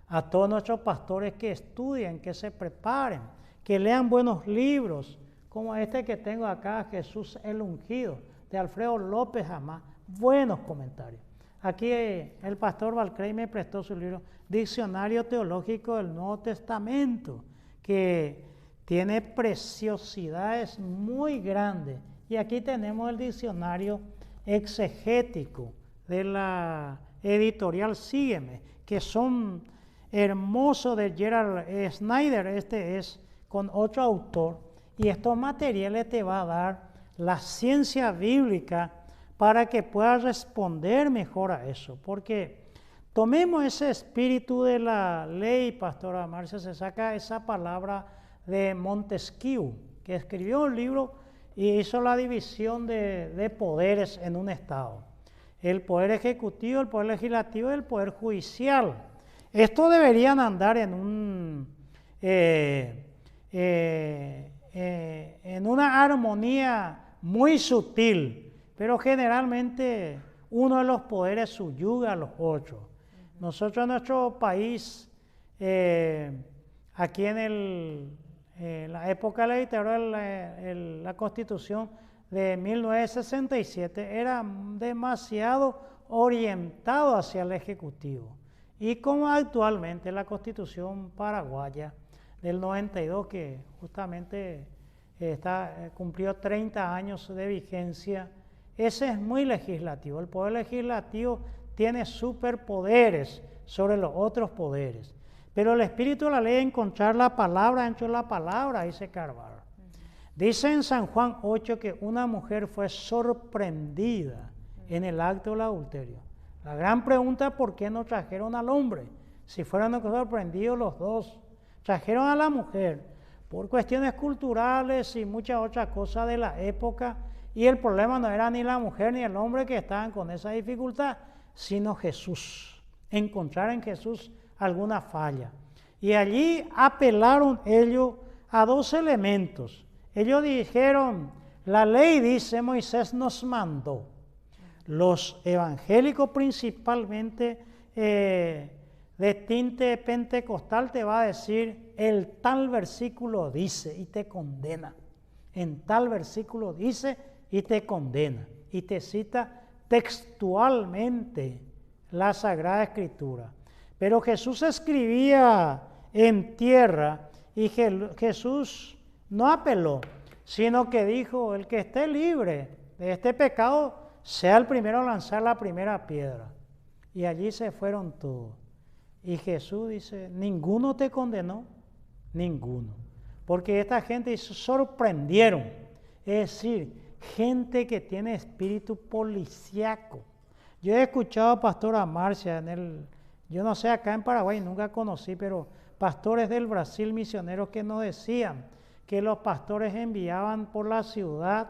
a todos nuestros pastores que estudien, que se preparen, que lean buenos libros, como este que tengo acá, Jesús el Ungido, de Alfredo López Amá. Buenos comentarios. Aquí el pastor Valcrey me prestó su libro, Diccionario Teológico del Nuevo Testamento, que tiene preciosidades muy grandes. Y aquí tenemos el diccionario exegético de la editorial Sígueme, que son hermosos, de Gerald Snyder. Este es con otro autor. Y estos materiales te va a dar la ciencia bíblica para que puedas responder mejor a eso. Porque tomemos ese espíritu de la ley, pastora Marcia, se saca esa palabra de Montesquieu, que escribió un libro y hizo la división de poderes en un Estado. El poder ejecutivo, el poder legislativo y el poder judicial. Estos deberían andar en una armonía muy sutil, pero generalmente uno de los poderes subyuga a los otros. Nosotros en nuestro país, aquí en la época de la dictadura, la Constitución de 1967 era demasiado orientado hacia el Ejecutivo. Y como actualmente la Constitución paraguaya del 92, que justamente cumplió 30 años de vigencia, ese es muy legislativo. El poder legislativo tiene superpoderes sobre los otros poderes. Pero el espíritu de la ley es encontrar la palabra dentro de la palabra, dice Carvalho. Dice en San Juan 8 que una mujer fue sorprendida en el acto del adulterio. La gran pregunta es por qué no trajeron al hombre, si fueran sorprendidos los dos. Trajeron a la mujer, por cuestiones culturales y muchas otras cosas de la época. Y el problema no era ni la mujer ni el hombre que estaban con esa dificultad, sino Jesús. Encontrar en Jesús alguna falla. Y allí apelaron ellos a dos elementos. Ellos dijeron, la ley dice, Moisés nos mandó. Los evangélicos principalmente de tinte pentecostal te va a decir, el tal versículo dice y te condena. En tal versículo dice y te condena. Y te cita textualmente la Sagrada Escritura. Pero Jesús escribía en tierra y Jesús no apeló, sino que dijo, el que esté libre de este pecado, sea el primero a lanzar la primera piedra. Y allí se fueron todos. Y Jesús dice, ninguno te condenó, ninguno. Porque esta gente se sorprendieron. Es decir, gente que tiene espíritu policíaco. Yo he escuchado a Pastora Marcia yo no sé, acá en Paraguay nunca conocí, pero pastores del Brasil misioneros que nos decían que los pastores enviaban por la ciudad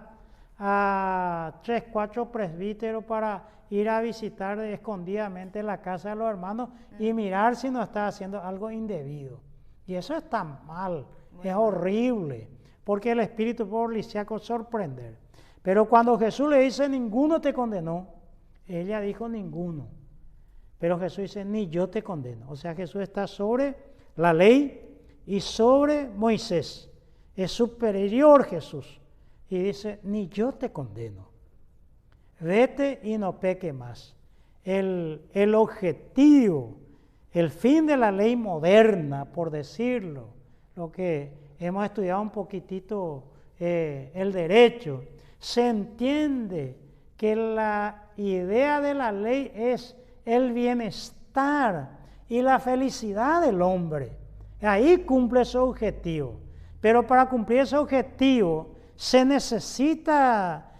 a 3, 4 presbíteros para ir a visitar escondidamente la casa de los hermanos y mirar si no está haciendo algo indebido. Y eso está mal, es horrible, porque el espíritu policíaco sorprender. Pero cuando Jesús le dice, ninguno te condenó, ella dijo ninguno. Pero Jesús dice, ni yo te condeno. O sea, Jesús está sobre la ley y sobre Moisés. Es superior Jesús. Y dice, ni yo te condeno. Vete y no peque más. El objetivo, el fin de la ley moderna, por decirlo, lo que hemos estudiado un poquitito el derecho, se entiende que la idea de la ley es el bienestar y la felicidad del hombre. Ahí cumple su objetivo. Pero para cumplir ese objetivo se necesita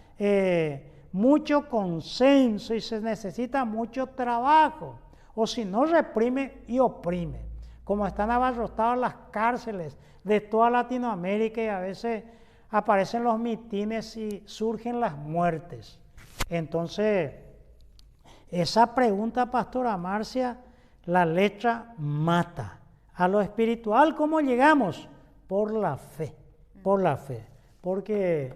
mucho consenso y se necesita mucho trabajo. O si no, reprime y oprime. Como están abarrotadas las cárceles de toda Latinoamérica y a veces aparecen los mitines y surgen las muertes. Entonces, esa pregunta, Pastora Marcia, la letra mata. A lo espiritual, ¿cómo llegamos? Por la fe, por la fe. Porque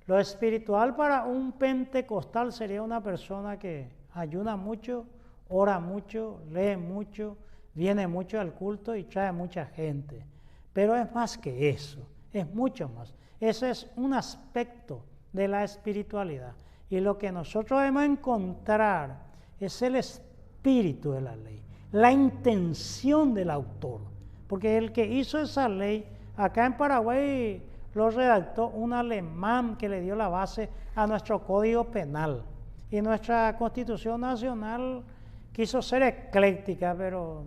lo espiritual para un pentecostal sería una persona que ayuna mucho, ora mucho, lee mucho, viene mucho al culto y trae mucha gente. Pero es más que eso, es mucho más. Ese es un aspecto de la espiritualidad. Y lo que nosotros debemos encontrar es el espíritu de la ley, la intención del autor. Porque el que hizo esa ley, acá en Paraguay lo redactó un alemán que le dio la base a nuestro Código Penal. Y nuestra Constitución Nacional quiso ser ecléctica, pero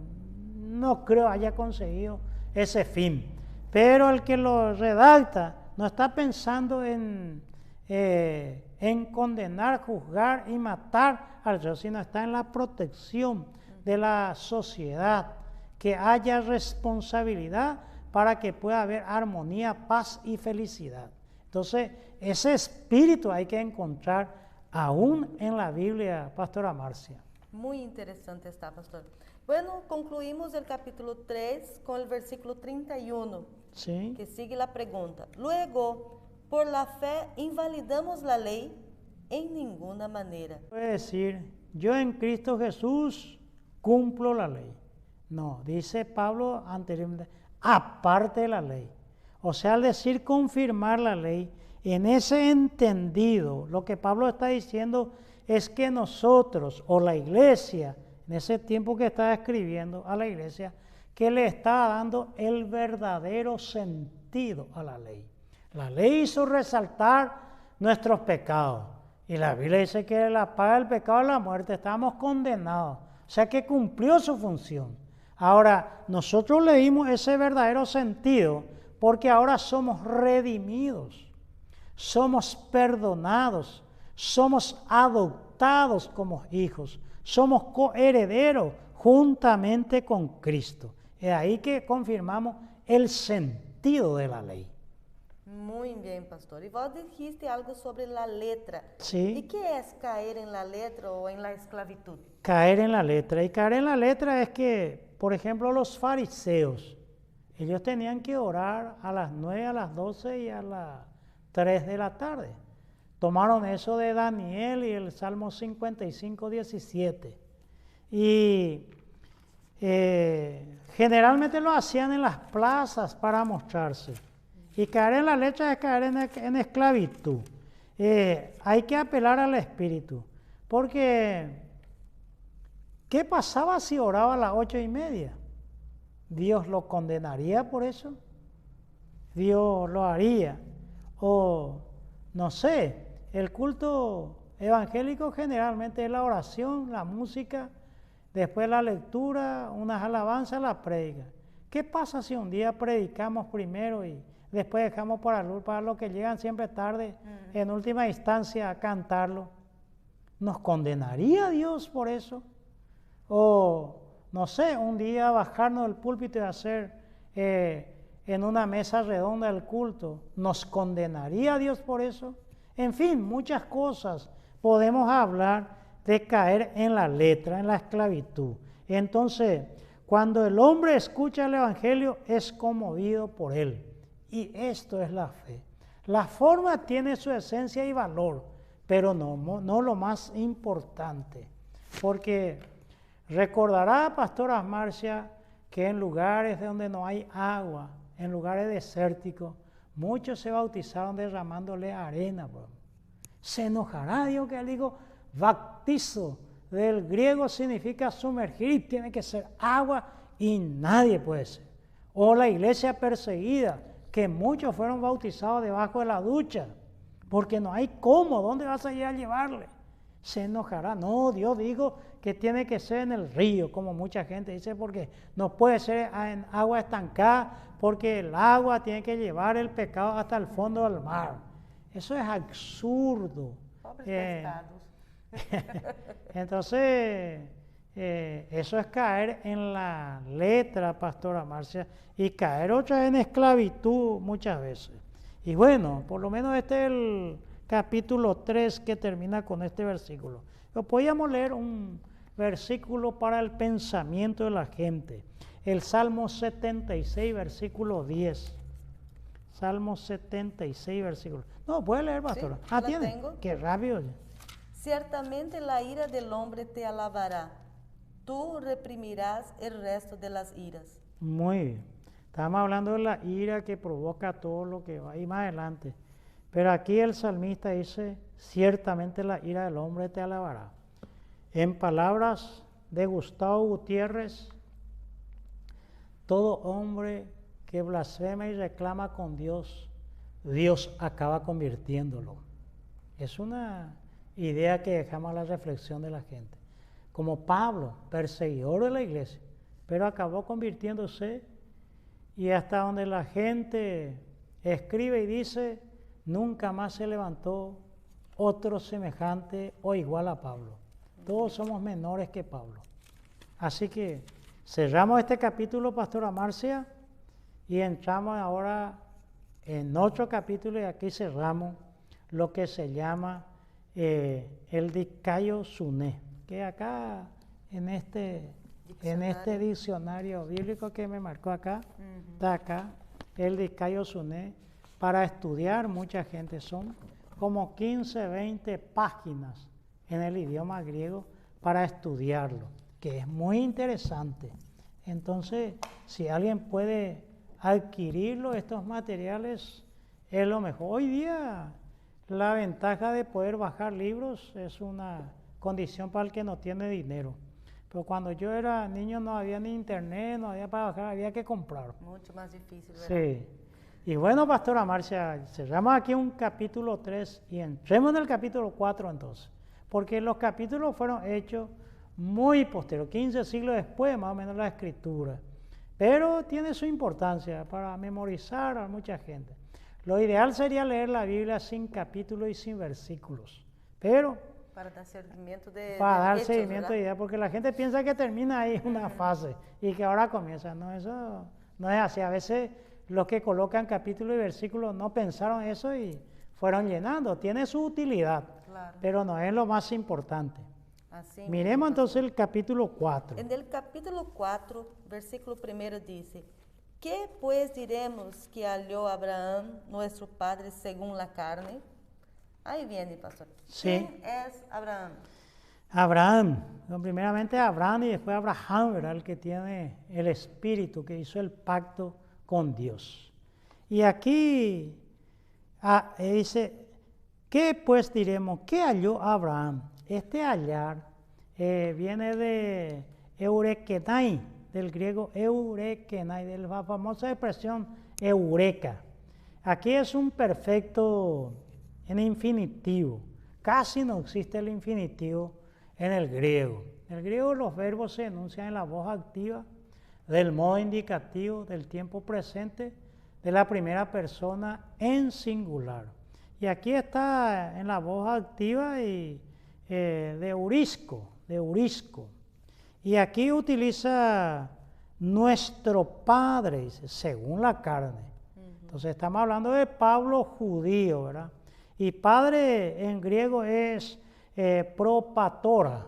no creo haya conseguido ese fin. Pero el que lo redacta no está pensando en condenar, juzgar y matar al Dios, sino está en la protección de la sociedad, que haya responsabilidad para que pueda haber armonía, paz y felicidad. Entonces, ese espíritu hay que encontrar aún en la Biblia, Pastora Marcia. Muy interesante está, pastor. Bueno, concluimos el capítulo 3 con el versículo 31, ¿Sí? que sigue la pregunta. Luego, por la fe, ¿invalidamos la ley? En ninguna manera. Puede decir, yo en Cristo Jesús cumplo la ley. No, dice Pablo anteriormente, aparte de la ley. O sea, al decir confirmar la ley, en ese entendido, lo que Pablo está diciendo es que nosotros, o la iglesia, en ese tiempo que estaba escribiendo a la iglesia, que le estaba dando el verdadero sentido a la ley. La ley hizo resaltar nuestros pecados. Y la Biblia dice que la paga del pecado es la muerte, estábamos condenados. O sea que cumplió su función. Ahora, nosotros le dimos ese verdadero sentido porque ahora somos redimidos, somos perdonados, somos adoptados como hijos, somos coherederos juntamente con Cristo. Es ahí que confirmamos el sentido sentido de la ley. Muy bien, pastor. Y vos dijiste algo sobre la letra. Sí. ¿Y qué es caer en la letra o en la esclavitud? Caer en la letra. Y caer en la letra es que, por ejemplo, los fariseos, ellos tenían que orar a las 9, a las 12 y a las 3 de la tarde. Tomaron eso de Daniel y el Salmo 55, 17. Y generalmente lo hacían en las plazas para mostrarse. Y caer en la letra es caer en esclavitud. Hay que apelar al Espíritu. Porque, ¿qué pasaba si oraba a las 8:30? ¿Dios lo condenaría por eso? ¿Dios lo haría? O, no sé, el culto evangélico generalmente es la oración, la música, después la lectura, unas alabanzas, la prédica. ¿Qué pasa si un día predicamos primero y después dejamos para los que llegan siempre tarde, en última instancia, a cantarlo? ¿Nos condenaría Dios por eso? O, no sé, un día bajarnos del púlpito y hacer en una mesa redonda el culto, ¿nos condenaría Dios por eso? En fin, muchas cosas podemos hablar de caer en la letra, en la esclavitud. Entonces, cuando el hombre escucha el Evangelio, es conmovido por él. Y esto es la fe. La forma tiene su esencia y valor, pero no lo más importante. Porque recordará, pastora Marcia, que en lugares donde no hay agua, en lugares desérticos, muchos se bautizaron derramándole arena. Se enojará Dios que él dijo, baptizo, del griego significa sumergir, tiene que ser agua y nadie puede ser. O la iglesia perseguida, que muchos fueron bautizados debajo de la ducha, porque no hay cómo, ¿dónde vas a ir a llevarle? Se enojará. No, Dios dijo que tiene que ser en el río, como mucha gente dice, porque no puede ser en agua estancada, porque el agua tiene que llevar el pecado hasta el fondo del mar. Eso es absurdo. Pobres pescados. Entonces, eso es caer en la letra, pastora Marcia, y caer otra vez en esclavitud muchas veces. Y bueno, por lo menos este es el capítulo 3 que termina con este versículo. Pero podíamos leer un versículo para el pensamiento de la gente. El Salmo 76, versículo 10. Salmo 76, versículo. No, puede leer, pastora. Sí, ¿tiene? tengo. Qué rápido. Ciertamente la ira del hombre te alabará. Tú reprimirás el resto de las iras. Muy bien. Estamos hablando de la ira que provoca todo lo que va ahí más adelante. Pero aquí el salmista dice, ciertamente la ira del hombre te alabará. En palabras de Gustavo Gutiérrez, todo hombre que blasfema y reclama con Dios, Dios acaba convirtiéndolo. Es una idea que dejamos a la reflexión de la gente. Como Pablo, perseguidor de la iglesia, pero acabó convirtiéndose, y hasta donde la gente escribe y dice, nunca más se levantó otro semejante o igual a Pablo. Todos somos menores que Pablo. Así que cerramos este capítulo, pastora Marcia, y entramos ahora en otro capítulo, y aquí cerramos lo que se llama el Dicayo Suné, que acá en este diccionario bíblico que me marcó acá, está acá, el Dicayo Suné, para estudiar mucha gente, son como 15, 20 páginas en el idioma griego para estudiarlo, que es muy interesante. Entonces, si alguien puede adquirirlo, estos materiales, es lo mejor. Hoy día, la ventaja de poder bajar libros es una condición para el que no tiene dinero. Pero cuando yo era niño no había ni internet, no había para bajar, había que comprar. Mucho más difícil, ¿verdad? Sí. Y bueno, pastora Marcia, cerramos aquí un capítulo 3 y entremos en el capítulo 4 entonces. Porque los capítulos fueron hechos muy posterior, 15 siglos después más o menos la escritura. Pero tiene su importancia para memorizar a mucha gente. Lo ideal sería leer la Biblia sin capítulos y sin versículos. Pero para dar seguimiento para dar hechos, seguimiento de ¿verdad? ideas, porque la gente piensa que termina ahí una fase y que ahora comienza. No, eso no es así. A veces los que colocan capítulo y versículo no pensaron eso y fueron llenando. Tiene su utilidad, Claro. pero no es lo más importante. Así Miremos mismo, entonces pastor. el capítulo 4. En el capítulo 4, versículo 1 dice, ¿qué pues diremos que halló Abraham, nuestro padre, según la carne? Ahí viene, pastor. Sí. ¿Quién es Abraham? Abraham, primeramente Abraham y después Abraham, ¿verdad? El que tiene el espíritu, que hizo el pacto con Dios. Y aquí dice, ¿qué pues diremos? ¿Qué halló Abraham? Este hallar viene de eurekenai, del griego eurekenai, de la famosa expresión eureka. Aquí es un perfecto en infinitivo. Casi no existe el infinitivo en el griego. En el griego los verbos se enuncian en la voz activa, del modo indicativo, del tiempo presente, de la primera persona en singular. Y aquí está en la voz activa y de eurisco. Y aquí utiliza nuestro padre, dice, según la carne. Entonces estamos hablando de Pablo judío, ¿verdad? Y padre en griego es propatora,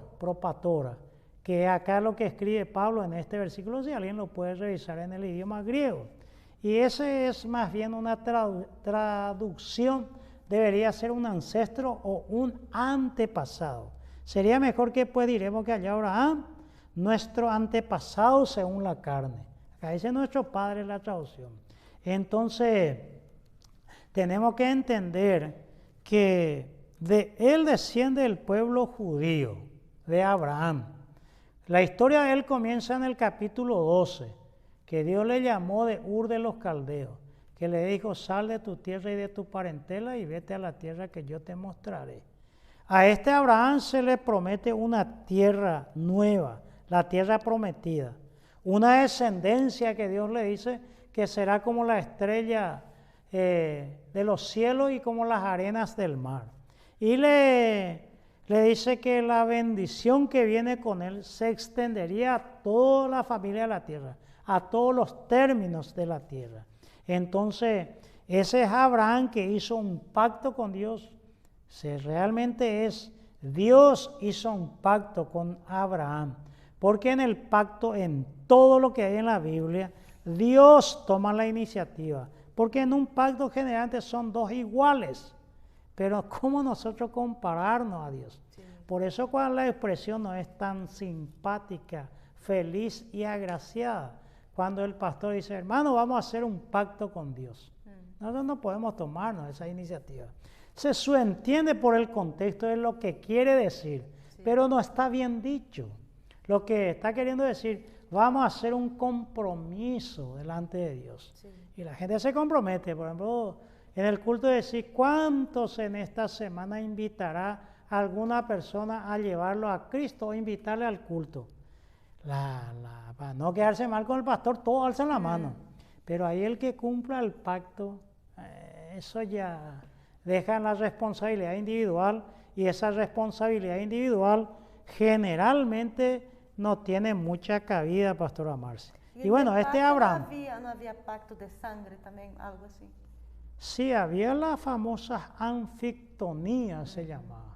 que acá lo que escribe Pablo en este versículo, si alguien lo puede revisar en el idioma griego. Y ese es más bien una traducción, debería ser un ancestro o un antepasado. Sería mejor que pues diremos que allá Abraham, nuestro antepasado según la carne. Acá dice nuestro padre la traducción. Entonces, tenemos que entender que de él desciende el pueblo judío, de Abraham. La historia de él comienza en el capítulo 12, que Dios le llamó de Ur de los Caldeos, que le dijo, sal de tu tierra y de tu parentela y vete a la tierra que yo te mostraré. A este Abraham se le promete una tierra nueva, la tierra prometida, una descendencia que Dios le dice que será como la estrella de los cielos y como las arenas del mar. Y le dice que la bendición que viene con él se extendería a toda la familia de la tierra, a todos los términos de la tierra. Entonces, ese es Abraham que hizo un pacto con Dios. Realmente es Dios hizo un pacto con Abraham, porque en el pacto, en todo lo que hay en la Biblia, Dios toma la iniciativa, porque en un pacto generalmente son dos iguales, pero ¿cómo nosotros compararnos a Dios? Sí. Por eso cuando la expresión no es tan simpática, feliz y agraciada, cuando el pastor dice, hermano, vamos a hacer un pacto con Dios. Nosotros no podemos tomarnos esa iniciativa. Se subentiende por el contexto de lo que quiere decir, sí, pero no está bien dicho. Lo que está queriendo decir, vamos a hacer un compromiso delante de Dios. Sí. Y la gente se compromete, por ejemplo, en el culto de decir, ¿cuántos en esta semana invitará a alguna persona a llevarlo a Cristo o invitarle al culto? Para no quedarse mal con el pastor, todos alzan la mano. Pero ahí el que cumpla el pacto, eso ya deja la responsabilidad individual, y esa responsabilidad individual generalmente no tiene mucha cabida, pastora Marce. Y bueno, este Abraham. ¿No había pacto de sangre también, algo así? Sí, había la famosa anfictonía, se llamaba,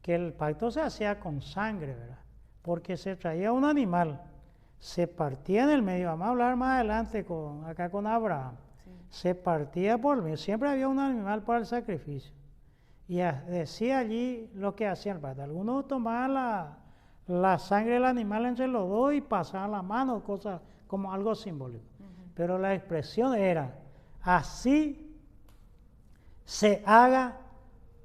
que el pacto se hacía con sangre, ¿verdad? Porque se traía un animal, se partía en el medio, vamos a hablar más adelante acá con Abraham, sí, se partía por el medio, siempre había un animal para el sacrificio. Y decía allí lo que hacían el pacto. Algunos tomaban la sangre del animal entre los dos y pasaban la mano, cosas como algo simbólico. Pero la expresión era, así se haga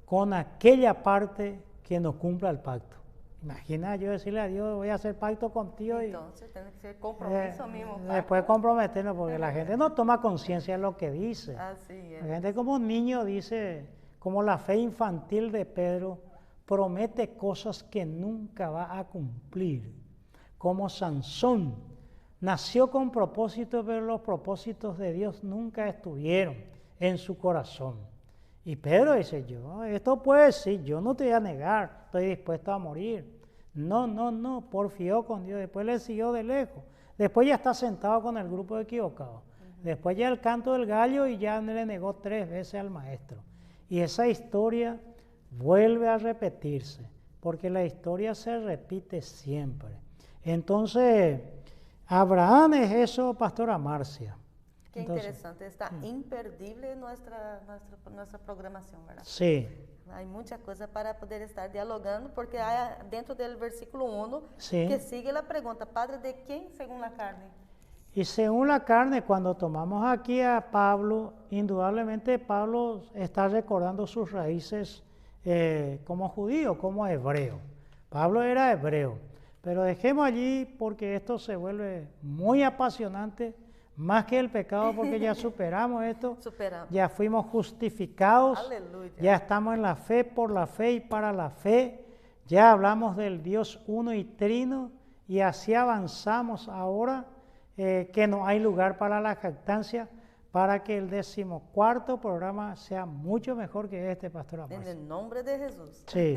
con aquella parte que no cumpla el pacto. Imagina yo decirle a Dios, voy a hacer pacto contigo. Entonces tiene que ser compromiso mismo. Después comprometernos, porque la gente no toma conciencia de lo que dice. Así es. La gente como niño dice, como la fe infantil de Pedro, promete cosas que nunca va a cumplir. Como Sansón, nació con propósitos, pero los propósitos de Dios nunca estuvieron en su corazón. Y Pedro dice, esto puede ser, yo no te voy a negar, estoy dispuesto a morir. No, porfió con Dios, después le siguió de lejos. Después ya está sentado con el grupo equivocado. Después ya el canto del gallo y ya le negó 3 veces al maestro. Y esa historia vuelve a repetirse, porque la historia se repite siempre. Entonces, Abraham es eso, pastora Marcia. Qué interesante, está imperdible nuestra programación, ¿verdad? Sí. Hay muchas cosas para poder estar dialogando, porque hay dentro del versículo 1 Sí. que sigue la pregunta, ¿Padre de quién según la carne? Y según la carne, cuando tomamos aquí a Pablo, indudablemente Pablo está recordando sus raíces como judío, como hebreo. Pablo era hebreo, pero dejemos allí porque esto se vuelve muy apasionante, más que el pecado, porque ya superamos esto, ya fuimos justificados, Aleluya. Ya estamos en la fe, por la fe y para la fe, ya hablamos del Dios uno y trino y así avanzamos ahora. Que no hay lugar para la jactancia, para que el 14º programa sea mucho mejor que este, Pastora Marcia. En el nombre de Jesús. Sí.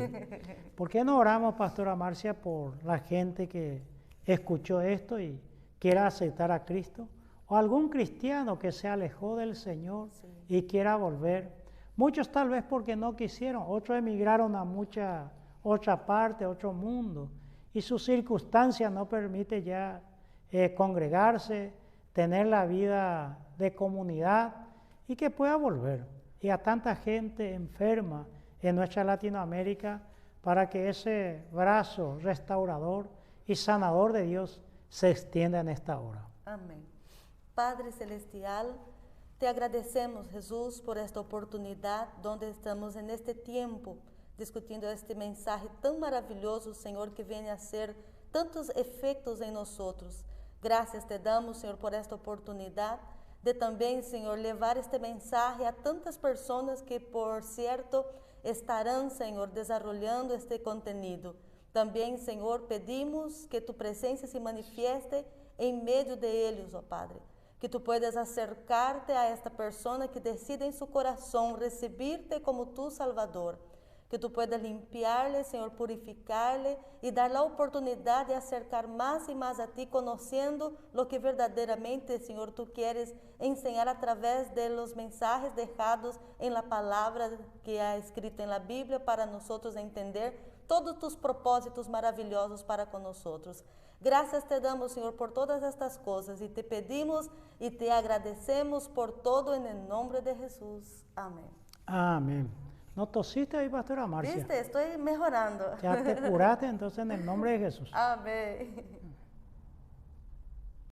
¿Por qué no oramos, Pastora Marcia, por la gente que escuchó esto y quiera aceptar a Cristo? O algún cristiano que se alejó del Señor y quiera volver. Muchos tal vez porque no quisieron, otros emigraron a otra parte, a otro mundo, y su circunstancia no permite ya congregarse, tener la vida de comunidad y que pueda volver. Y a tanta gente enferma en nuestra Latinoamérica para que ese brazo restaurador y sanador de Dios se extienda en esta hora. Amén. Padre Celestial, te agradecemos, Jesús, por esta oportunidad donde estamos en este tiempo discutindo este mensaje tan maravilloso, Señor, que viene a hacer tantos efectos en nosotros. Gracias te damos, Senhor, por esta oportunidad de também, Senhor, levar este mensaje a tantas pessoas que, por cierto, estarão, Senhor, desarrollando este contenido. Também, Senhor, pedimos que tu presença se manifieste em meio de eles, ó Padre. Que tu puedas acercar-te a esta pessoa que decide em seu coração recebir-te como tu Salvador. Que tu puedas limpiar-lhe, Senhor, purificar-lhe e dar a oportunidade de acercar mais e mais a ti, conhecendo o que verdadeiramente, Senhor, tu queres ensinar a través de los mensajes dejados em la palavra que há escrito em la Bíblia para nós entender todos tus propósitos maravilhosos para com nós. Graças te damos, Senhor, por todas estas coisas e te pedimos e te agradecemos por todo em nome de Jesus. Amém. Amén. ¿No tosiste ahí, Pastora Marcia? Viste, estoy mejorando. Ya te curaste entonces en el nombre de Jesús. Amén.